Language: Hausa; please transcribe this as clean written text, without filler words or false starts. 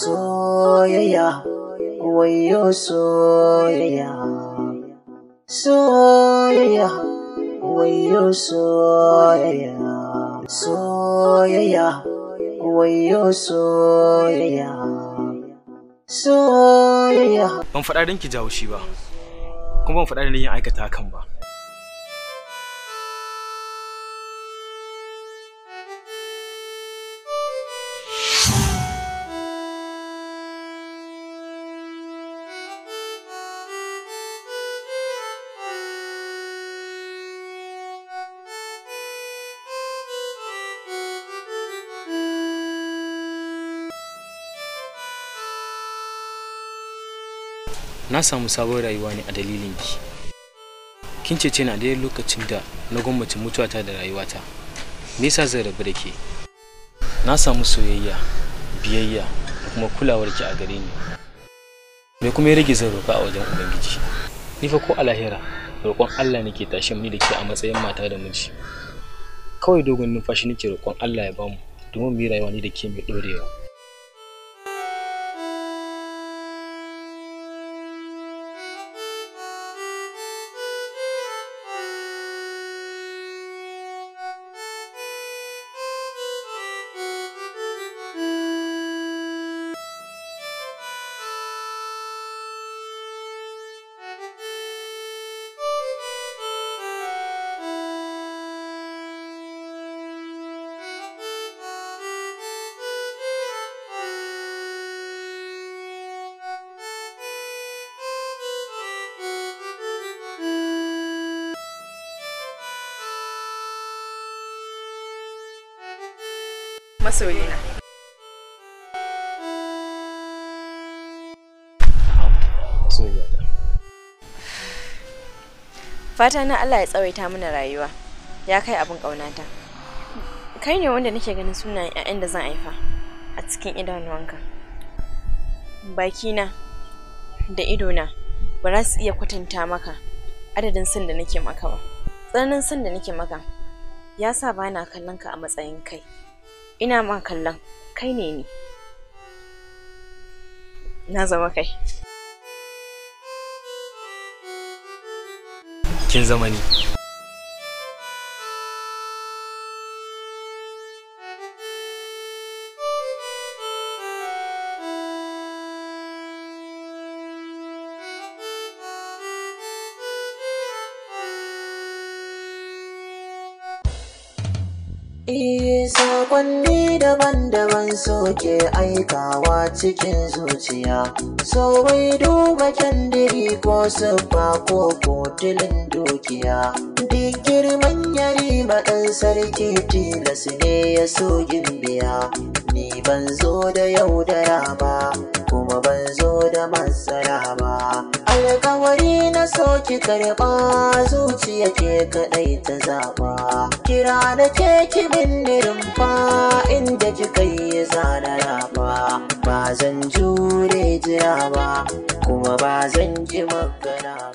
Soyayya, wayo soyayya, soyayya, wayo soyayya, soyayya, wayo soyayya, soyayya. Ban faɗa don ki jawo shi ba, kuma ban faɗa don yin aikata hakan ba. Na samu sabon rayuwa ne a dalilin ki. Kin cece ni a daidai lokacin da na gwammace mutuwata da rayuwata. Me yasa zan rabu da ke? Na samu soyayya, biyayya da kuma kulawar ki a gare ni. Me kuma ya rage zan roƙa a wajen Ubangiji? Ni fa ko a lahira roƙon Allah nake tashi ni da ke a matsayin mata da miji. Kawai dogon numfashi nake roƙon Allah ya bamu domin mu yi rayuwa ni da ke mai ɗorewa. Masoyina. Masoyiyata. Fata na Allah ya tsawaita mana rayuwa. Ya kai abin ƙaunata. Kai ne wanda nake ganin sunayen ƴaƴan da zan haifa a cikin idanuwanka. Bakina da idona ba za su iya kwatanta maka adadin son da nake maka ba. Tsananin son da nake maka ya sa ba na kallon ka a matsayin kai. Ina ma kallon kai ne ni. Na zama kai. Kin zama ni. Sakonni daban-daban soke aikawa cikin zuciya, so bai duba kyandiri ko siffa ko kotilin dukiya. Duk girman yari ɗan sarki tilas ne ya so gimbiya. Ni ban zo da yaudara ba, kuma ban zo da matsala ba. Alkawari na soki karɓa, zuciya ke kaɗai ta zaɓa. Kira da ke kimin rumfa, inda kika yi zana rafa. Ba zan jure jira ba, kuma ba zan ji magana.